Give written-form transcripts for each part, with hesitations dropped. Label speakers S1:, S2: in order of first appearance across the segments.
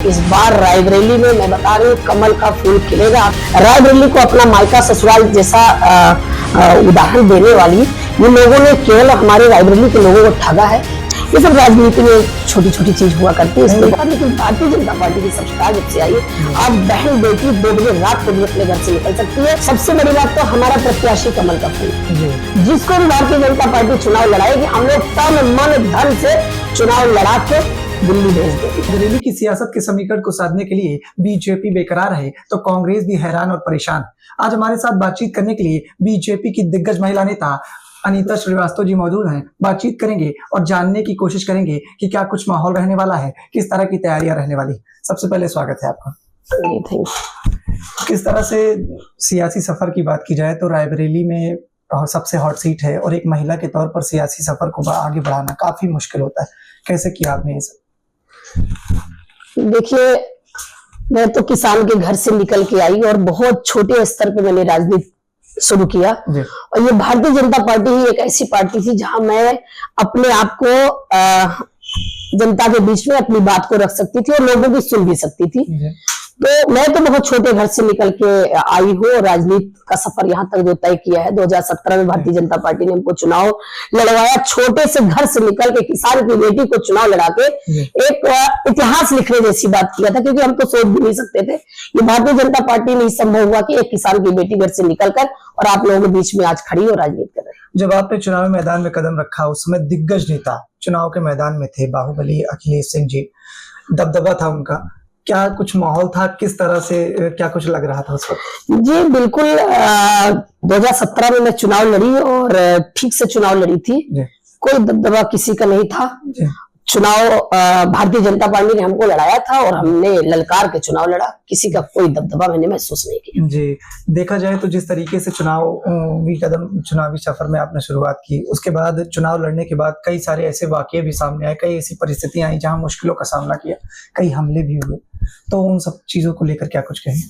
S1: इस बार रायबरेली में मैं बता रही हूँ कमल का फूल खिलेगा। रायबरेली को अपना मायका ससुराल जैसा उदाहरण देने वाली ये लोगों ने केवल हमारे रायबरेली के लोगों को ठगा है। ये सब राजनीति में छोटी छोटी चीज हुआ करती है इसके बाद, लेकिन भारतीय जनता पार्टी की सरकार जब से आई है आज बहन बेटी 2 बजे रात को भी अपने घर से निकल सकती है। सबसे बड़ी बात तो हमारा प्रत्याशी कमल का फूल, जिसको भी भारतीय जनता पार्टी चुनाव लड़ाएगी हम लोग तन मन धन से चुनाव लड़ा के दिल्ली भेज देंगे।
S2: रायबरेली की सियासत के समीकरण को साधने के लिए बीजेपी बेकरार है तो कांग्रेस भी हैरान और परेशान। आज हमारे साथ बातचीत करने के लिए बीजेपी की दिग्गज महिला नेता अनीता श्रीवास्तव जी मौजूद हैं। बातचीत करेंगे और जानने की कोशिश करेंगे कि क्या कुछ माहौल रहने वाला है, किस तरह की तैयारियां रहने वाली। सबसे पहले स्वागत है आपका। किस तरह से सियासी सफर की बात की जाए तो रायबरेली में सबसे हॉट सीट है और एक महिला के तौर पर सियासी सफर को आगे बढ़ाना काफी मुश्किल होता है। कैसे किया आपने ये सब?
S1: देखिए, मैं तो किसान के घर से निकल के आई और बहुत छोटे स्तर पे मैंने राजनीति शुरू किया और ये भारतीय जनता पार्टी ही एक ऐसी पार्टी थी जहां मैं अपने आप को जनता के बीच में अपनी बात को रख सकती थी और लोगों की सुन भी सकती थी। तो मैं तो बहुत छोटे घर से निकल के आई हूँ और राजनीति का सफर यहाँ तक जो तय किया है 2017 में भारतीय जनता पार्टी ने हमको चुनाव लड़वाया। छोटे से घर से निकल के किसान की बेटी को चुनाव लड़ा के एक इतिहास लिखने जैसी बात किया था, क्योंकि हम तो सोच भी नहीं सकते थे। ये भारतीय जनता पार्टी में ही संभव हुआ कि एक किसान की बेटी घर से निकलकर और आप लोगों के बीच में आज खड़ी और राजनीति कर रही है।
S2: जब आपने चुनावी मैदान में कदम रखा उस समय दिग्गज नेता चुनाव के मैदान में थे, बाहुबली अखिलेश सिंह जी, दबदबा था उनका। क्या कुछ माहौल था, किस तरह से क्या कुछ लग रहा था उस वक्त? जी
S1: बिल्कुल, 2017 में मैं चुनाव लड़ी और ठीक से चुनाव लड़ी थी। कोई दबदबा किसी का नहीं था। चुनाव भारतीय जनता पार्टी ने हमको लड़ाया था और हमने ललकार के चुनाव लड़ा। किसी का कोई दबदबा मैंने महसूस नहीं किया।
S2: जी, देखा जाए तो जिस तरीके से चुनावी सफर में आपने शुरुआत की, उसके बाद चुनाव लड़ने के बाद कई सारे ऐसे वाकये भी सामने आए, कई ऐसी परिस्थितियां आई जहां मुश्किलों का सामना किया, कई हमले भी हुए। तो उन सब चीजों को लेकर क्या कुछ कहें?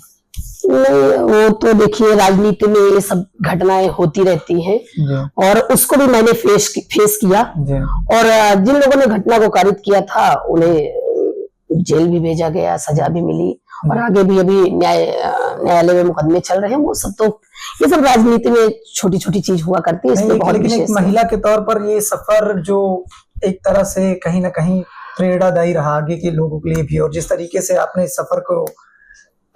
S1: नहीं, वो तो देखिए राजनीति में ये सब घटनाएं होती रहती हैं और उसको भी मैंने फेस किया और जिन लोगों ने घटना को कारित किया था उन्हें जेल भी भेजा गया, सजा भी मिली और आगे भी अभी न्यायालय में मुकदमे चल रहे हैं। वो सब तो ये सब राजनीति में छोटी छोटी चीज हुआ करती है। इसमें बहुत
S2: लेकिन एक महिला के तौर पर ये सफर जो एक तरह से कहीं ना कहीं प्रेरणादायी रहा आगे के लोगों के लिए भी, और जिस तरीके से आपने इस सफर को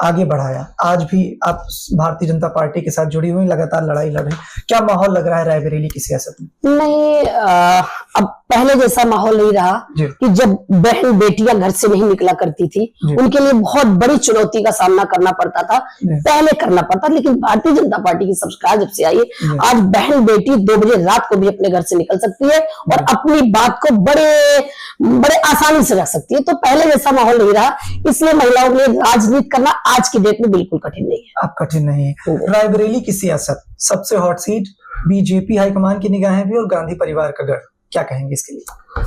S2: आगे बढ़ाया, आज भी आप भारतीय जनता पार्टी के साथ जुड़ी हुई, लगातार लड़ाई लड़ रही, क्या माहौल लग रहा है रायबरेली की सियासत में?
S1: नहीं, अब पहले जैसा माहौल नहीं रहा कि जब बहन बेटियां घर से नहीं निकला करती थी, उनके लिए बहुत बड़ी चुनौती का सामना करना पड़ता था, पहले करना पड़ता। लेकिन भारतीय जनता पार्टी की सरकार जब से आई है आज बहन बेटी 2 बजे रात को भी अपने घर से निकल सकती है और अपनी बात को बड़े आसानी से रख सकती है। तो पहले जैसा माहौल नहीं रहा, इसलिए महिलाओं के लिए राजनीति करना आज की डेट में बिल्कुल कठिन नहीं है।
S2: अब कठिन नहीं है। रायबरेली की सियासत सबसे हॉट सीट, बीजेपी हाईकमान की निगाहें भी और गांधी परिवार का गढ़, क्या कहेंगे इसके लिए?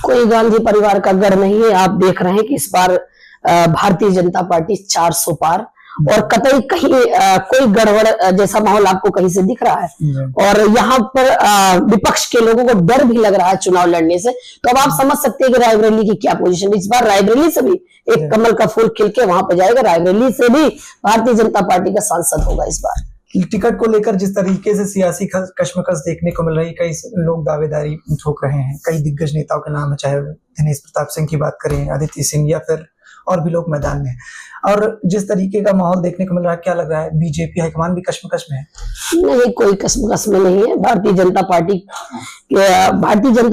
S1: कोई गांधी परिवार का गढ़ नहीं है। आप देख रहे हैं कि इस बार भारतीय जनता पार्टी 400 पार और कतई कहीं कोई गड़बड़ जैसा माहौल आपको कहीं से दिख रहा है और यहाँ पर विपक्ष के लोगों को डर भी लग रहा है चुनाव लड़ने से। तो अब आप समझ सकते हैं कि रायबरेली की क्या पोजीशन है। इस बार रायबरेली से भी एक कमल का फूल खिल के वहां पर जाएगा। रायबरेली से भी भारतीय जनता पार्टी का सांसद होगा इस बार।
S2: टिकट को लेकर जिस तरीके से सियासी कश्मकश देखने को मिल रही, कई लोग दावेदारी ठोक रहे हैं, कई दिग्गज नेताओं के नाम है, चाहे दिनेश प्रताप सिंह की बात करें, आदित्य सिंह या फिर और भी लोग मैदान में, और जिस तरीके का माहौल देखने को मिल रहा है, क्या लग रहा है बीजेपी हाईकमान भी कश्मकश में है?
S1: नहीं, कोई कश्मकश में नहीं है। भारतीय जनता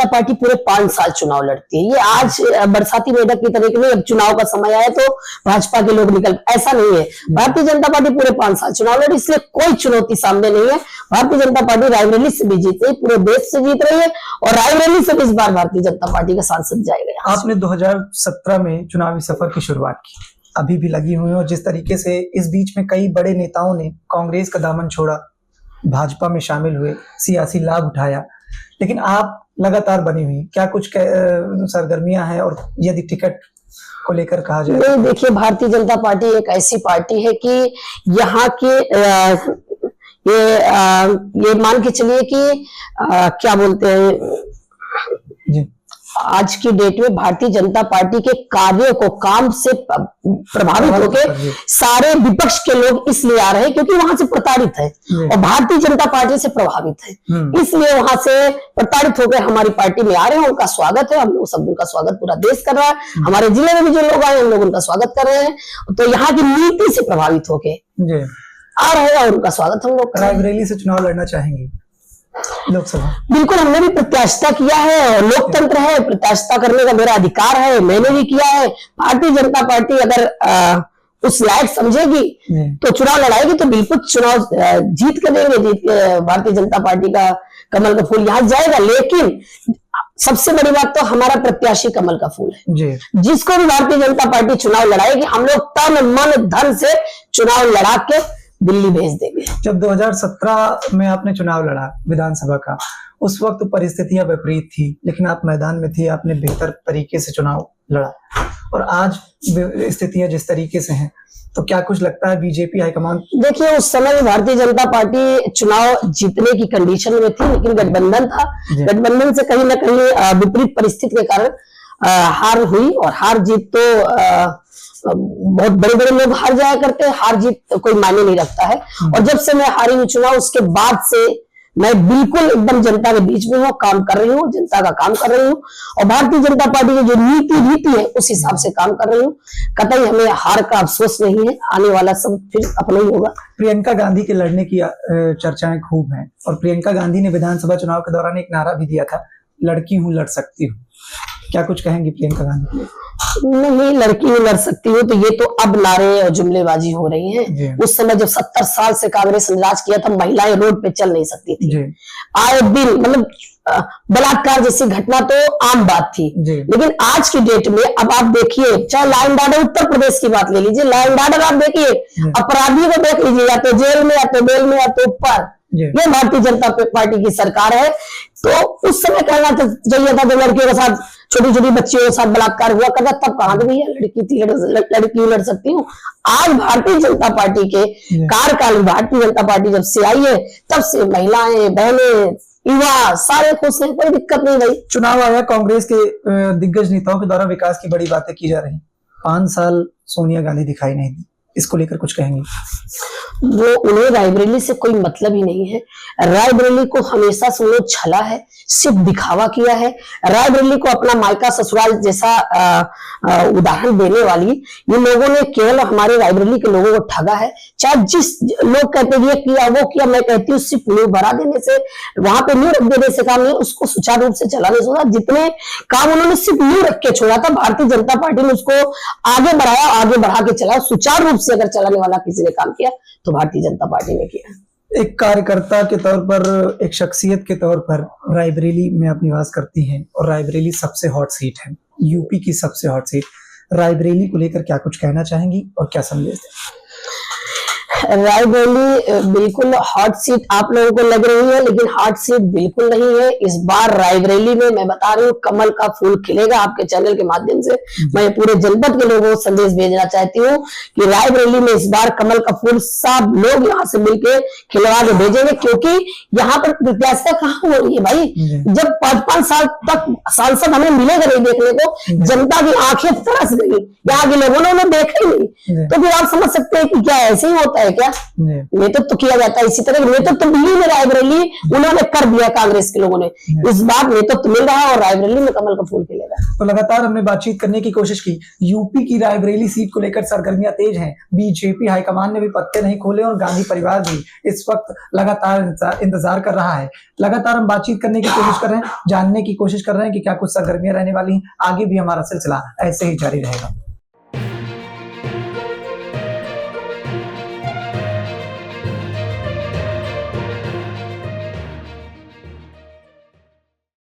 S1: पार्टी पूरे 5 साल चुनाव लड़ती है। ये आज बरसाती मेढक की तरह नहीं, अब चुनाव का समय आया तो भाजपा के लोग निकल, ऐसा नहीं है। भारतीय जनता पार्टी पूरे 5 साल चुनाव लड़ी, इसलिए कोई चुनौती सामने नहीं है। भारतीय जनता पार्टी रायबरेली से भी जीत रही, पूरे देश से जीत रही है और रायबरेली से भी इस बार भारतीय जनता पार्टी का सांसद जाएगा।
S2: आपने 2017 में चुनावी सफर की शुरुआत की, अभी भी लगी हुई है, और जिस तरीके से इस बीच में कई बड़े नेताओं ने कांग्रेस का दामन छोड़ा, भाजपा में शामिल हुए, सियासी लाभ उठाया, लेकिन आप लगातार बनी हुई, क्या कुछ सरगर्मियां हैं? और यदि टिकट को लेकर कहा जाए?
S1: नहीं, देखिए भारतीय जनता पार्टी एक ऐसी पार्टी है कि यहाँ के ये मान के चलिए कि क्या बोलते हैं, आज की डेट में भारतीय जनता पार्टी के कार्यों को, काम से प्रभावित होकर सारे विपक्ष के लोग इसलिए आ रहे हैं क्योंकि वहां से प्रताड़ित है और भारतीय जनता पार्टी से प्रभावित है, इसलिए वहां से प्रताड़ित होकर हमारी पार्टी में आ रहे हैं। उनका स्वागत है, हम लोग सब उनका स्वागत पूरा देश कर रहा है। हमारे जिले में भी जो लोग आए हम लोग उनका स्वागत कर रहे हैं। तो यहाँ की नीति से प्रभावित होकर आ रहे हैं और उनका स्वागत हम लोग।
S2: रायबरेली से चुनाव लड़ना चाहेंगे लोकसभा?
S1: बिल्कुल, हमने भी प्रत्याशिता किया है, लोकतंत्र है, प्रत्याशिता करने का मेरा अधिकार है, मैंने भी किया है। भारतीय जनता पार्टी अगर उस लायक समझेगी तो चुनाव लड़ाएगी, तो बिल्कुल चुनाव जीत के देंगे। भारतीय जनता पार्टी का कमल का फूल यहाँ जाएगा। लेकिन सबसे बड़ी बात तो हमारा प्रत्याशी कमल का फूल है जी। जिसको भी भारतीय जनता पार्टी चुनाव लड़ाएगी, हम लोग तन मन धन से चुनाव लड़ा के दिल्ली भेज देंगे।
S2: जब 2017 में आपने चुनाव लड़ा विधानसभा का, उस वक्त परिस्थितियां विपरीत थी, लेकिन आप मैदान में थे, आपने बेहतर तरीके से चुनाव लड़ा। और आज स्थितियां जिस तरीके से हैं, तो क्या कुछ लगता है बीजेपी हाईकमान?
S1: देखिए, उस समय भारतीय जनता पार्टी चुनाव जीतने की कंडीशन में थी, लेकिन गठबंधन था। गठबंधन से कहीं ना कहीं विपरीत परिस्थिति के कारण हार हुई। और हार जीत तो बहुत बड़े बड़े लोग हार जाया करते हैं, हार जीत कोई मायने नहीं रखता है। और जब से मैं हारी हुई चुनाव, उसके बाद से मैं बिल्कुल एकदम जनता के बीच में हूँ, काम कर रही हूँ, जनता का काम कर रही हूँ। और भारतीय जनता पार्टी की जो नीति है उस हिसाब से काम कर रही हूँ। कतई हमें हार का अफसोस नहीं है, आने वाला सब फिर अपना ही होगा।
S2: प्रियंका गांधी के लड़ने की चर्चाएं खूब हैं, और प्रियंका गांधी ने विधानसभा चुनाव के दौरान एक नारा भी दिया था, लड़की हूँ लड़ सकती हूँ। क्या कुछ कहेंगी प्रियंका गांधी?
S1: नहीं, लड़की नहीं लड़ सकती हूँ, तो ये तो अब नारे और जुमलेबाजी हो रही है। उस समय जब 70 साल से कांग्रेस ने राज किया था, महिलाएं रोड पे चल नहीं सकती थी। आए दिन मतलब बलात्कार जैसी घटना तो आम बात थी। लेकिन आज की डेट में अब आप देखिए, चाहे law and order Uttar Pradesh की बात ले लीजिए, लॉ एंड ऑर्डर आप देखिए, अपराधियों को देख लीजिए, या तो जेल में, या तो बेल में, या तो ऊपर। ये भारतीय जनता पार्टी की सरकार है। तो उस समय कहना चाहिए था जब लड़कियों के साथ, छोटी छोटी बच्चियों के साथ बलात्कार हुआ करता, तब कहा था भैया लड़की थी, लड़की लड़ सकती हूँ। आज भारतीय जनता पार्टी के कार्यकाल में, भारतीय जनता पार्टी जब से आई है, तब से महिलाएं, बहनें, युवा सारे खुश हैं, कोई दिक्कत नहीं भाई।
S2: चुनाव आया, कांग्रेस के दिग्गज नेताओं के द्वारा विकास की बड़ी बातें की जा रही। 5 साल सोनिया गांधी दिखाई नहीं दी, इसको लेकर कुछ कहेंगे?
S1: वो उन्हें रायबरेली से कोई मतलब ही नहीं है। रायबरेली को हमेशा से उन्होंने छला है, सिर्फ दिखावा किया है। रायबरेली को अपना मायका ससुराल जैसा उदाहरण देने वाली ये लोगों ने केवल हमारे रायबरेली के लोगों को ठगा है। चाहे जिस लोग कहते ये किया वो किया, मैं कहती हूँ सिर्फ नींव भरा देने से, वहां पे नींव रख देने से काम नहीं, उसको सुचारू रूप से चलाने से होता। जितने काम उन्होंने सिर्फ नींव रख के छोड़ा था, भारतीय जनता पार्टी ने उसको आगे बढ़ाया, आगे बढ़ा के चला। सुचारू रूप से अगर चलाने वाला किसी ने काम किया तो भारतीय जनता पार्टी ने किया।
S2: एक कार्यकर्ता के तौर पर, एक शख्सियत के तौर पर रायबरेली में आप निवास करती हैं, और रायबरेली सबसे हॉट सीट है, यूपी की सबसे हॉट सीट। रायबरेली को लेकर क्या कुछ कहना चाहेंगी और क्या संदेश दें?
S1: रायबरेली बिल्कुल हॉट सीट आप लोगों को लग रही है, लेकिन हॉट सीट बिल्कुल नहीं है। इस बार रायबरेली में मैं बता रही हूँ, कमल का फूल खिलेगा। आपके चैनल के माध्यम से मैं पूरे जनपद के लोगों को संदेश भेजना चाहती हूँ कि रायबरेली में इस बार कमल का फूल सब लोग यहाँ से मिलके खिलवा के भेजेंगे, क्योंकि यहाँ पर प्रत्याशिता कहाँ हो रही है भाई। जब 5-5 साल तक सांसद हमें मिलेगा नहीं देखने को, जनता की आंखें तरस गई, यहाँ के लोगों ने उन्हें देखा ही नहीं, तो फिर आप समझ सकते हैं कि क्या ऐसे ही होता है क्या? नेतृत्व तो किया जाता है इसी तरह। नेतृत्व दिल्ली में रायबरेली उन्होंने कर दिया, कांग्रेस के लोगों ने। इस बार नेतृत्व मिल रहा है और रायबरेली में कमल का फूल खिलेगा।
S2: तो लगातार हमने बातचीत करने की कोशिश की, यूपी की रायबरेली सीट को लेकर सरगर्मियां तेज हैं। बीजेपी हाईकमान ने भी पत्ते नहीं खोले, और गांधी परिवार भी इस वक्त लगातार इंतजार कर रहा है। लगातार हम बातचीत करने की कोशिश कर रहे हैं, जानने की कोशिश कर रहे हैं कि क्या कुछ सरगर्मियां रहने वाली हैं। आगे भी हमारा सिलसिला ऐसे ही जारी रहेगा।